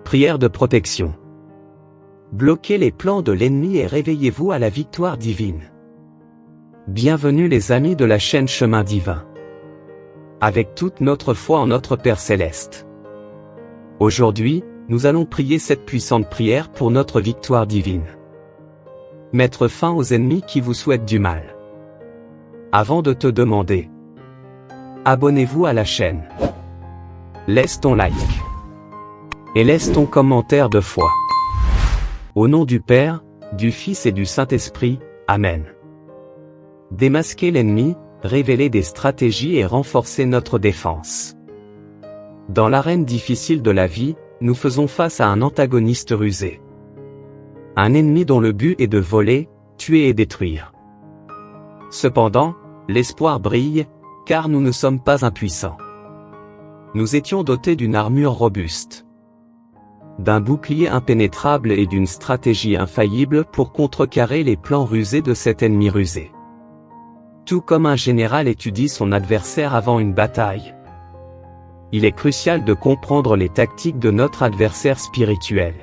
Prière de protection. Bloquez les plans de l'ennemi et réveillez-vous à la victoire divine. Bienvenue les amis de la chaîne Chemin Divin. Avec toute notre foi en notre Père Céleste. Aujourd'hui, nous allons prier cette puissante prière pour notre victoire divine. Mettre fin aux ennemis qui vous souhaitent du mal. Avant de te demander, abonnez-vous à la chaîne. Laisse ton like. Et laisse ton commentaire de foi. Au nom du Père, du Fils et du Saint-Esprit, Amen. Démasquer l'ennemi, révéler des stratégies et renforcer notre défense. Dans l'arène difficile de la vie, nous faisons face à un antagoniste rusé. Un ennemi dont le but est de voler, tuer et détruire. Cependant, l'espoir brille, car nous ne sommes pas impuissants. Nous étions dotés d'une armure robuste, d'un bouclier impénétrable et d'une stratégie infaillible pour contrecarrer les plans rusés de cet ennemi rusé. Tout comme un général étudie son adversaire avant une bataille, il est crucial de comprendre les tactiques de notre adversaire spirituel.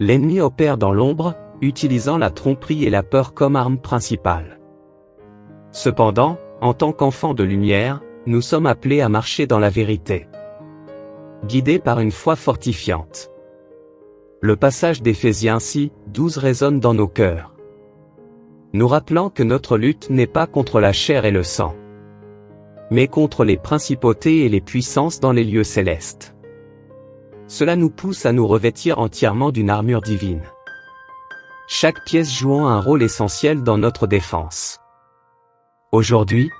L'ennemi opère dans l'ombre, utilisant la tromperie et la peur comme arme principale. Cependant, en tant qu'enfants de lumière, nous sommes appelés à marcher dans la vérité, guidés par une foi fortifiante. Le passage d'Éphésiens 6:12 résonne dans nos cœurs, nous rappelant que notre lutte n'est pas contre la chair et le sang, mais contre les principautés et les puissances dans les lieux célestes. Cela nous pousse à nous revêtir entièrement d'une armure divine, chaque pièce jouant un rôle essentiel dans notre défense. Aujourd'hui,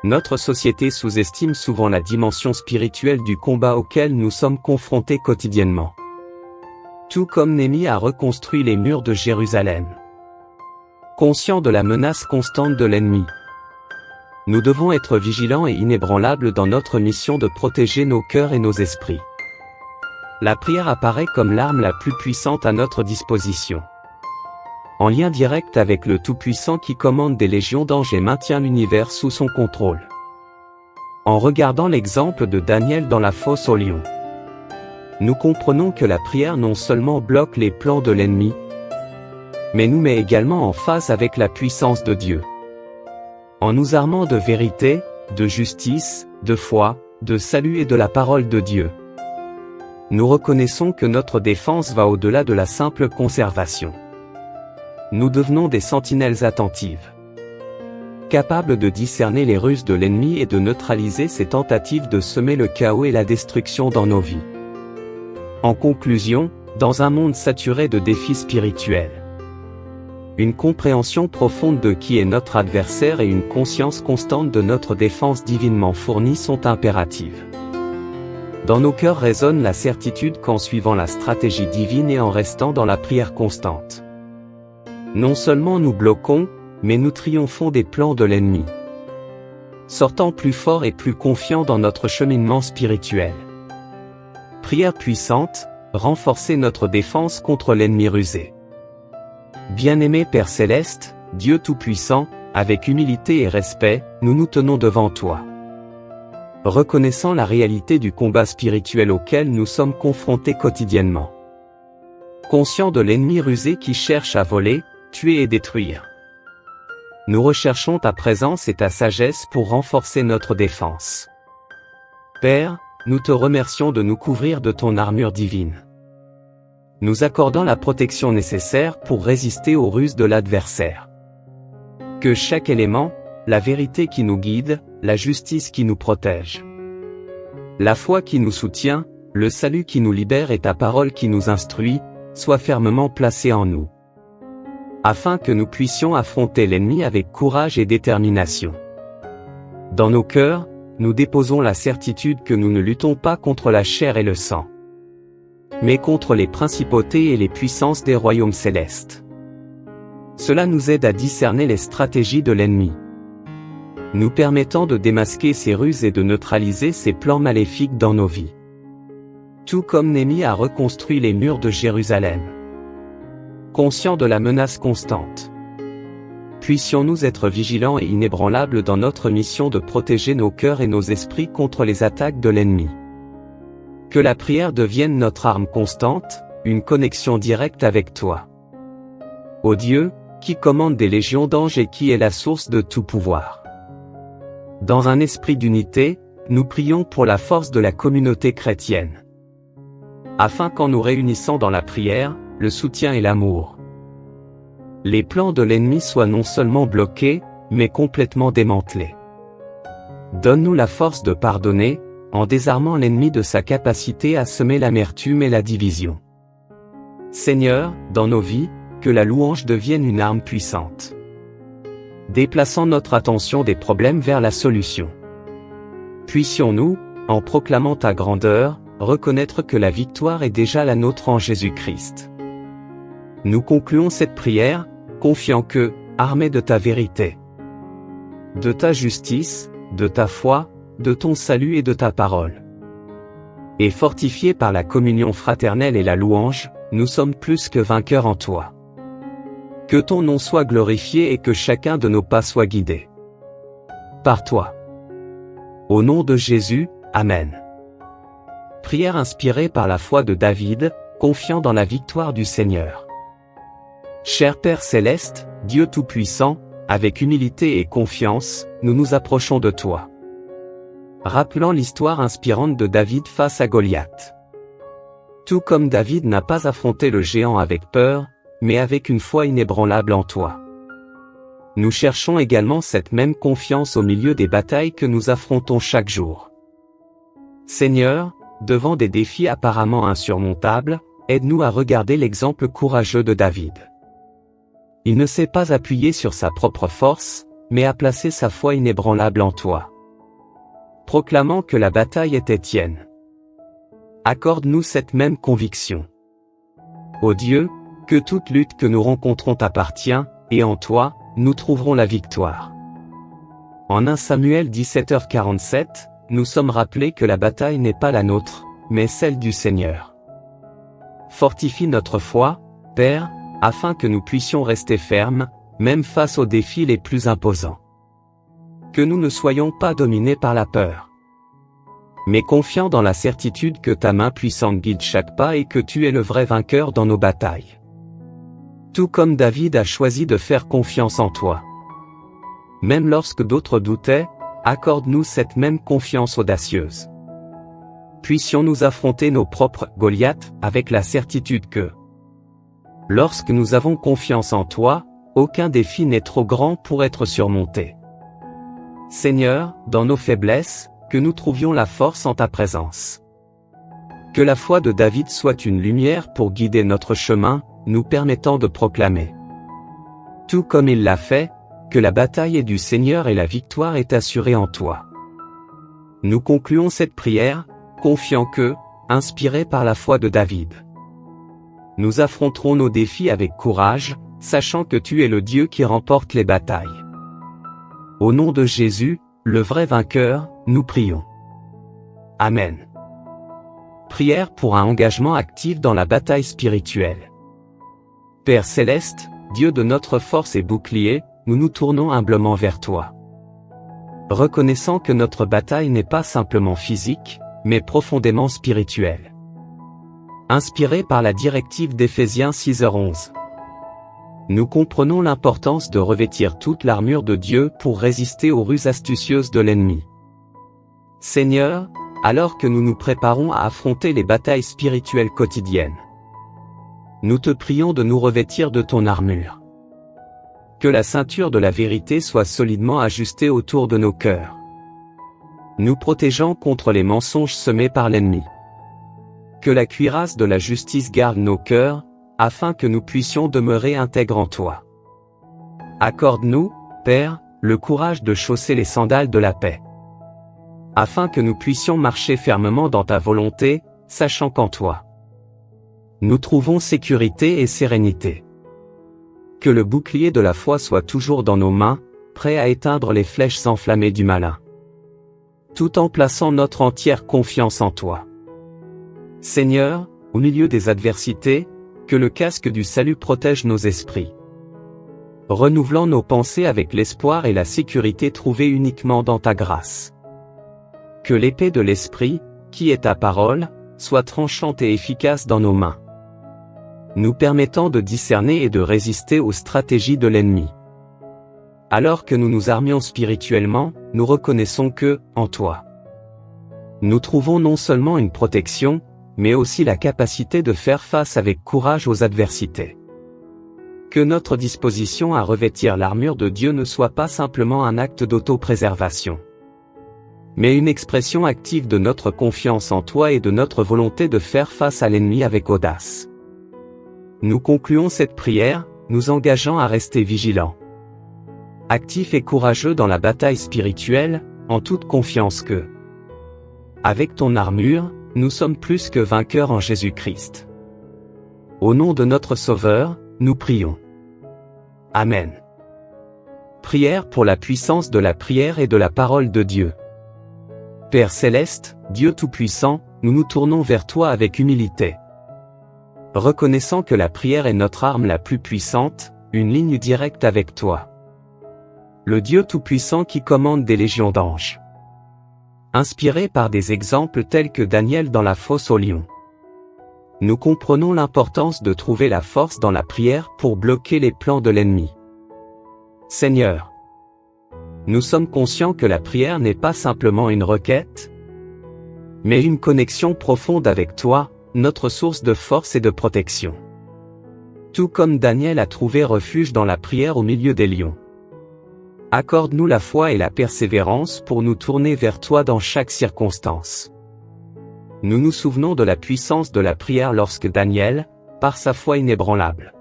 notre société sous-estime souvent la dimension spirituelle du combat auquel nous sommes confrontés quotidiennement. Tout comme Néhémie a reconstruit les murs de Jérusalem. Conscient de la menace constante de l'ennemi, nous devons être vigilants et inébranlables dans notre mission de protéger nos cœurs et nos esprits. La prière apparaît comme l'arme la plus puissante à notre disposition. En lien direct avec le Tout-Puissant qui commande des légions d'anges et maintient l'univers sous son contrôle. En regardant l'exemple de Daniel dans la fosse aux lions, nous comprenons que la prière non seulement bloque les plans de l'ennemi, mais nous met également en phase avec la puissance de Dieu. En nous armant de vérité, de justice, de foi, de salut et de la parole de Dieu, nous reconnaissons que notre défense va au-delà de la simple conservation. Nous devenons des sentinelles attentives, capables de discerner les ruses de l'ennemi et de neutraliser ses tentatives de semer le chaos et la destruction dans nos vies. En conclusion, dans un monde saturé de défis spirituels, une compréhension profonde de qui est notre adversaire et une conscience constante de notre défense divinement fournie sont impératives. Dans nos cœurs résonne la certitude qu'en suivant la stratégie divine et en restant dans la prière constante, non seulement nous bloquons, mais nous triomphons des plans de l'ennemi, sortant plus forts et plus confiants dans notre cheminement spirituel. Prière puissante, renforcer notre défense contre l'ennemi rusé. Bien-aimé Père Céleste, Dieu Tout-Puissant, avec humilité et respect, nous nous tenons devant toi, reconnaissant la réalité du combat spirituel auquel nous sommes confrontés quotidiennement. Conscients de l'ennemi rusé qui cherche à voler, tuer et détruire, nous recherchons ta présence et ta sagesse pour renforcer notre défense. Père, nous te remercions de nous couvrir de ton armure divine, nous accordant la protection nécessaire pour résister aux ruses de l'adversaire. Que chaque élément, la vérité qui nous guide, la justice qui nous protège, la foi qui nous soutient, le salut qui nous libère et ta parole qui nous instruit, soient fermement placés en nous, afin que nous puissions affronter l'ennemi avec courage et détermination. Dans nos cœurs, nous déposons la certitude que nous ne luttons pas contre la chair et le sang, mais contre les principautés et les puissances des royaumes célestes. Cela nous aide à discerner les stratégies de l'ennemi, nous permettant de démasquer ses ruses et de neutraliser ses plans maléfiques dans nos vies. Tout comme Néhémie a reconstruit les murs de Jérusalem, conscient de la menace constante, puissions-nous être vigilants et inébranlables dans notre mission de protéger nos cœurs et nos esprits contre les attaques de l'ennemi. Que la prière devienne notre arme constante, une connexion directe avec toi. Ô Dieu, qui commande des légions d'anges et qui est la source de tout pouvoir. Dans un esprit d'unité, nous prions pour la force de la communauté chrétienne. Afin qu'en nous réunissant dans la prière, le soutien et l'amour, les plans de l'ennemi soient non seulement bloqués, mais complètement démantelés. Donne-nous la force de pardonner, en désarmant l'ennemi de sa capacité à semer l'amertume et la division. Seigneur, dans nos vies, que la louange devienne une arme puissante, déplaçant notre attention des problèmes vers la solution. Puissions-nous, en proclamant ta grandeur, reconnaître que la victoire est déjà la nôtre en Jésus-Christ. Nous concluons cette prière, confiant que, armés de ta vérité, de ta justice, de ta foi, de ton salut et de ta parole, et fortifiés par la communion fraternelle et la louange, nous sommes plus que vainqueurs en toi. Que ton nom soit glorifié et que chacun de nos pas soit guidé par toi. Au nom de Jésus, Amen. Prière inspirée par la foi de David, confiant dans la victoire du Seigneur. Cher Père céleste, Dieu Tout-Puissant, avec humilité et confiance, nous nous approchons de toi, rappelant l'histoire inspirante de David face à Goliath. Tout comme David n'a pas affronté le géant avec peur, mais avec une foi inébranlable en toi. Nous cherchons également cette même confiance au milieu des batailles que nous affrontons chaque jour. Seigneur, devant des défis apparemment insurmontables, aide-nous à regarder l'exemple courageux de David. Il ne s'est pas appuyé sur sa propre force, mais a placé sa foi inébranlable en toi, proclamant que la bataille était tienne. Accorde-nous cette même conviction. Ô Dieu, que toute lutte que nous rencontrons t'appartient, et en toi, nous trouverons la victoire. En 1 Samuel 17h47, nous sommes rappelés que la bataille n'est pas la nôtre, mais celle du Seigneur. Fortifie notre foi, Père, afin que nous puissions rester fermes, même face aux défis les plus imposants. Que nous ne soyons pas dominés par la peur, mais confiants dans la certitude que ta main puissante guide chaque pas et que tu es le vrai vainqueur dans nos batailles. Tout comme David a choisi de faire confiance en toi. Même lorsque d'autres doutaient, accorde-nous cette même confiance audacieuse. Puissions-nous affronter nos propres Goliaths avec la certitude que, lorsque nous avons confiance en toi, aucun défi n'est trop grand pour être surmonté. Seigneur, dans nos faiblesses, que nous trouvions la force en ta présence. Que la foi de David soit une lumière pour guider notre chemin, nous permettant de proclamer, tout comme il l'a fait, que la bataille est du Seigneur et la victoire est assurée en toi. Nous concluons cette prière, confiant que, inspirés par la foi de David, nous affronterons nos défis avec courage, sachant que tu es le Dieu qui remporte les batailles. Au nom de Jésus, le vrai vainqueur, nous prions. Amen. Prière pour un engagement actif dans la bataille spirituelle. Père céleste, Dieu de notre force et bouclier, nous nous tournons humblement vers toi, reconnaissant que notre bataille n'est pas simplement physique, mais profondément spirituelle. Inspiré par la directive d'Éphésiens 6h11. Nous comprenons l'importance de revêtir toute l'armure de Dieu pour résister aux ruses astucieuses de l'ennemi. Seigneur, alors que nous nous préparons à affronter les batailles spirituelles quotidiennes, nous te prions de nous revêtir de ton armure. Que la ceinture de la vérité soit solidement ajustée autour de nos cœurs, nous protégeant contre les mensonges semés par l'ennemi. Que la cuirasse de la justice garde nos cœurs, afin que nous puissions demeurer intègres en toi. Accorde-nous, Père, le courage de chausser les sandales de la paix, afin que nous puissions marcher fermement dans ta volonté, sachant qu'en toi, nous trouvons sécurité et sérénité. Que le bouclier de la foi soit toujours dans nos mains, prêt à éteindre les flèches enflammées du malin, tout en plaçant notre entière confiance en toi. Seigneur, au milieu des adversités, que le casque du salut protège nos esprits, renouvelant nos pensées avec l'espoir et la sécurité trouvée uniquement dans ta grâce. Que l'épée de l'esprit, qui est ta parole, soit tranchante et efficace dans nos mains, nous permettant de discerner et de résister aux stratégies de l'ennemi. Alors que nous nous armions spirituellement, nous reconnaissons que, en toi, nous trouvons non seulement une protection, mais aussi la capacité de faire face avec courage aux adversités. Que notre disposition à revêtir l'armure de Dieu ne soit pas simplement un acte d'auto-préservation, mais une expression active de notre confiance en toi et de notre volonté de faire face à l'ennemi avec audace. Nous concluons cette prière, nous engageant à rester vigilants, actifs et courageux dans la bataille spirituelle, en toute confiance que, avec ton armure, nous sommes plus que vainqueurs en Jésus-Christ. Au nom de notre Sauveur, nous prions. Amen. Prière pour la puissance de la prière et de la parole de Dieu. Père céleste, Dieu Tout-Puissant, nous nous tournons vers toi avec humilité, reconnaissant que la prière est notre arme la plus puissante, une ligne directe avec toi, le Dieu Tout-Puissant qui commande des légions d'anges. Inspiré par des exemples tels que Daniel dans la fosse aux lions, nous comprenons l'importance de trouver la force dans la prière pour bloquer les plans de l'ennemi. Seigneur, nous sommes conscients que la prière n'est pas simplement une requête, mais une connexion profonde avec toi, notre source de force et de protection. Tout comme Daniel a trouvé refuge dans la prière au milieu des lions, accorde-nous la foi et la persévérance pour nous tourner vers toi dans chaque circonstance. Nous nous souvenons de la puissance de la prière lorsque Daniel, par sa foi inébranlable,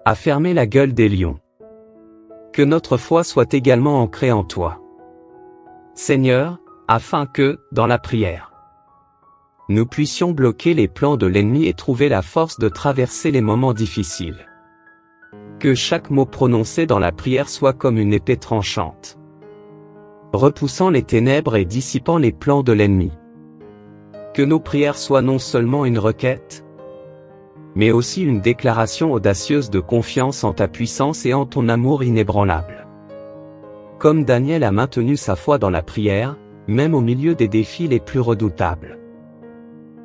a fermé la gueule des lions. Que notre foi soit également ancrée en toi, Seigneur, afin que, dans la prière, nous puissions bloquer les plans de l'ennemi et trouver la force de traverser les moments difficiles. Que chaque mot prononcé dans la prière soit comme une épée tranchante, repoussant les ténèbres et dissipant les plans de l'ennemi. Que nos prières soient non seulement une requête, mais aussi une déclaration audacieuse de confiance en ta puissance et en ton amour inébranlable. Comme Daniel a maintenu sa foi dans la prière, même au milieu des défis les plus redoutables.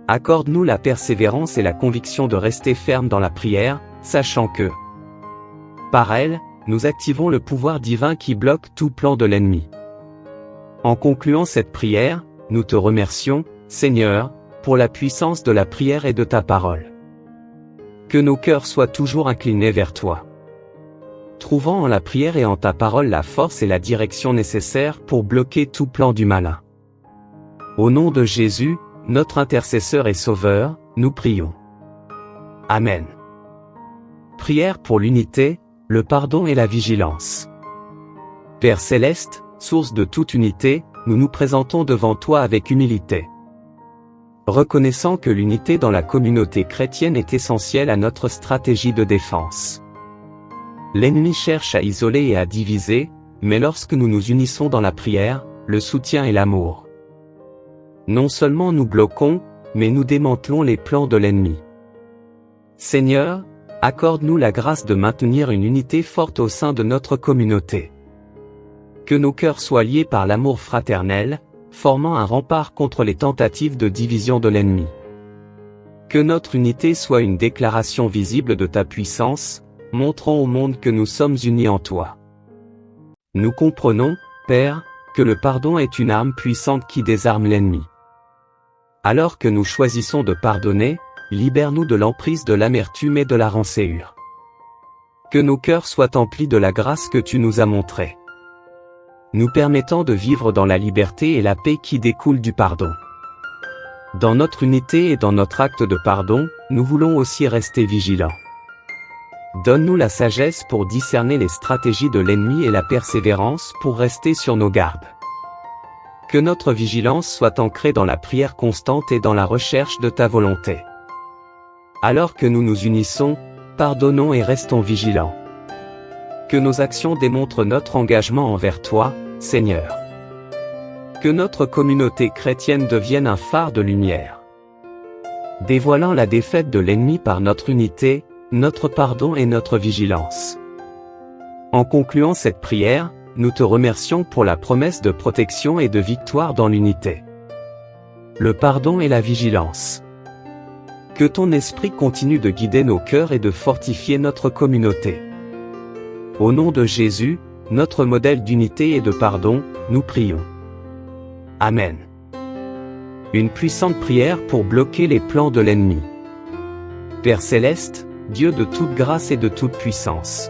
Accorde-nous la persévérance et la conviction de rester ferme dans la prière, sachant que, par elle, nous activons le pouvoir divin qui bloque tout plan de l'ennemi. En concluant cette prière, nous te remercions, Seigneur, pour la puissance de la prière et de ta parole. Que nos cœurs soient toujours inclinés vers toi, trouvant en la prière et en ta parole la force et la direction nécessaires pour bloquer tout plan du malin. Au nom de Jésus, notre intercesseur et sauveur, nous prions. Amen. Prière pour l'unité, le pardon et la vigilance. Père céleste, source de toute unité, nous nous présentons devant toi avec humilité, reconnaissant que l'unité dans la communauté chrétienne est essentielle à notre stratégie de défense. L'ennemi cherche à isoler et à diviser, mais lorsque nous nous unissons dans la prière, le soutien et l'amour, non seulement nous bloquons, mais nous démantelons les plans de l'ennemi. Seigneur, accorde-nous la grâce de maintenir une unité forte au sein de notre communauté. Que nos cœurs soient liés par l'amour fraternel, formant un rempart contre les tentatives de division de l'ennemi. Que notre unité soit une déclaration visible de ta puissance, montrant au monde que nous sommes unis en toi. Nous comprenons, Père, que le pardon est une arme puissante qui désarme l'ennemi. Alors que nous choisissons de pardonner, libère-nous de l'emprise de l'amertume et de la rancœur. Que nos cœurs soient emplis de la grâce que tu nous as montrée, nous permettant de vivre dans la liberté et la paix qui découlent du pardon. Dans notre unité et dans notre acte de pardon, nous voulons aussi rester vigilants. Donne-nous la sagesse pour discerner les stratégies de l'ennemi et la persévérance pour rester sur nos gardes. Que notre vigilance soit ancrée dans la prière constante et dans la recherche de ta volonté. Alors que nous nous unissons, pardonnons et restons vigilants. Que nos actions démontrent notre engagement envers toi, Seigneur. Que notre communauté chrétienne devienne un phare de lumière, dévoilant la défaite de l'ennemi par notre unité, notre pardon et notre vigilance. En concluant cette prière, nous te remercions pour la promesse de protection et de victoire dans l'unité. le pardon et la vigilance. Que ton esprit continue de guider nos cœurs et de fortifier notre communauté. Au nom de Jésus, notre modèle d'unité et de pardon, nous prions. Amen. Une puissante prière pour bloquer les plans de l'ennemi. Père céleste, Dieu de toute grâce et de toute puissance.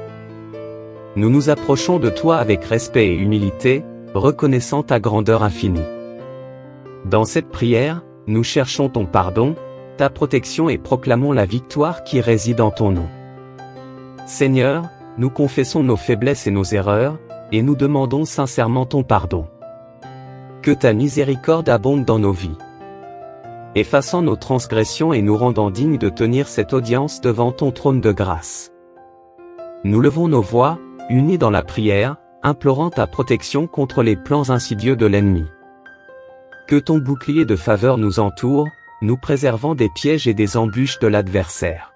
Nous nous approchons de toi avec respect et humilité, reconnaissant ta grandeur infinie. Dans cette prière, nous cherchons ton pardon, ta protection et proclamons la victoire qui réside en ton nom. Seigneur, nous confessons nos faiblesses et nos erreurs, et nous demandons sincèrement ton pardon. Que ta miséricorde abonde dans nos vies, effaçant nos transgressions et nous rendant dignes de tenir cette audience devant ton trône de grâce. Nous levons nos voix, unis dans la prière, implorant ta protection contre les plans insidieux de l'ennemi. Que ton bouclier de faveur nous entoure, nous préservant des pièges et des embûches de l'adversaire.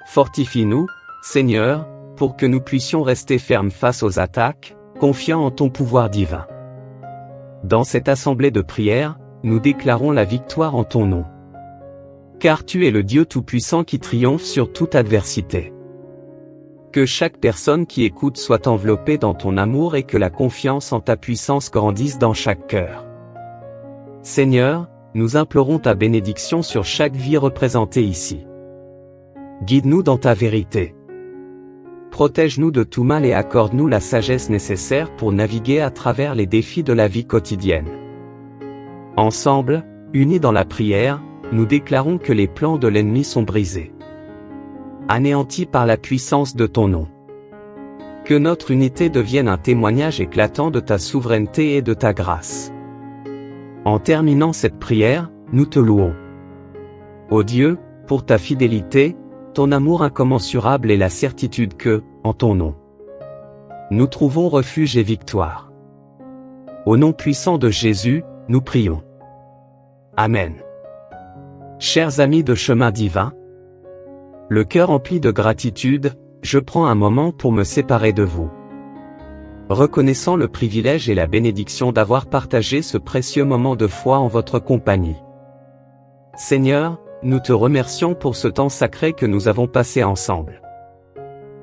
Fortifie-nous, Seigneur, pour que nous puissions rester fermes face aux attaques, confiants en ton pouvoir divin. Dans cette assemblée de prière, nous déclarons la victoire en ton nom. Car tu es le Dieu Tout-Puissant qui triomphe sur toute adversité. Que chaque personne qui écoute soit enveloppée dans ton amour et que la confiance en ta puissance grandisse dans chaque cœur. Seigneur, nous implorons ta bénédiction sur chaque vie représentée ici. Guide-nous dans ta vérité. Protège-nous de tout mal et accorde-nous la sagesse nécessaire pour naviguer à travers les défis de la vie quotidienne. Ensemble, unis dans la prière, nous déclarons que les plans de l'ennemi sont brisés, anéantis par la puissance de ton nom. Que notre unité devienne un témoignage éclatant de ta souveraineté et de ta grâce. En terminant cette prière, nous te louons. Ô Dieu, pour ta fidélité, ton amour incommensurable et la certitude que, en ton nom, nous trouvons refuge et victoire. Au nom puissant de Jésus, nous prions. Amen. Chers amis de Chemin Divin, le cœur empli de gratitude, je prends un moment pour me séparer de vous. Reconnaissant le privilège et la bénédiction d'avoir partagé ce précieux moment de foi en votre compagnie. Seigneur, nous te remercions pour ce temps sacré que nous avons passé ensemble.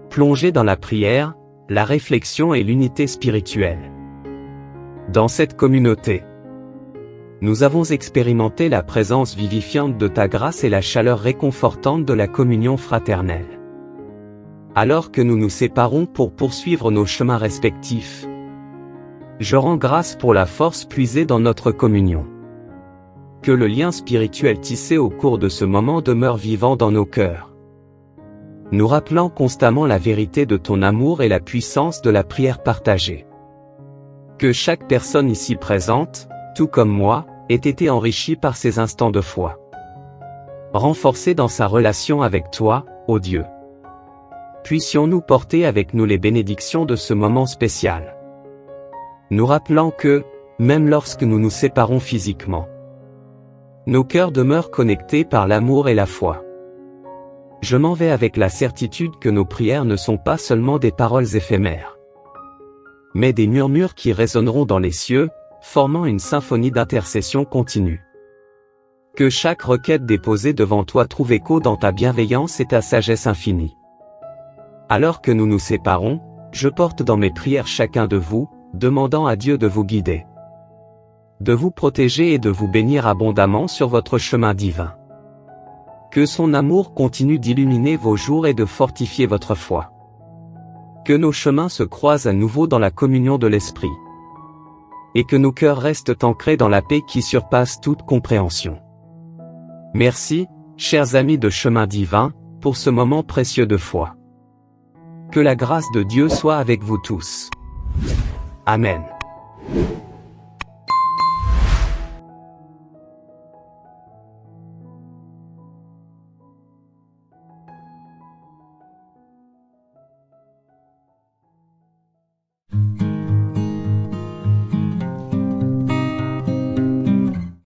Plongés dans la prière, la réflexion et l'unité spirituelle. Dans cette communauté, nous avons expérimenté la présence vivifiante de ta grâce et la chaleur réconfortante de la communion fraternelle. Alors que nous nous séparons pour poursuivre nos chemins respectifs, je rends grâce pour la force puisée dans notre communion. Que le lien spirituel tissé au cours de ce moment demeure vivant dans nos cœurs, nous rappelant constamment la vérité de ton amour et la puissance de la prière partagée. Que chaque personne ici présente, tout comme moi, ait été enrichie par ces instants de foi, renforcée dans sa relation avec toi, ô Dieu. Puissions-nous porter avec nous les bénédictions de ce moment spécial, nous rappelant que, même lorsque nous nous séparons physiquement, nos cœurs demeurent connectés par l'amour et la foi. Je m'en vais avec la certitude que nos prières ne sont pas seulement des paroles éphémères, mais des murmures qui résonneront dans les cieux, formant une symphonie d'intercession continue. Que chaque requête déposée devant toi trouve écho dans ta bienveillance et ta sagesse infinie. Alors que nous nous séparons, je porte dans mes prières chacun de vous, demandant à Dieu de vous guider, de vous protéger et de vous bénir abondamment sur votre chemin divin. Que son amour continue d'illuminer vos jours et de fortifier votre foi. Que nos chemins se croisent à nouveau dans la communion de l'Esprit. Et que nos cœurs restent ancrés dans la paix qui surpasse toute compréhension. Merci, chers amis de Chemin Divin, pour ce moment précieux de foi. Que la grâce de Dieu soit avec vous tous. Amen.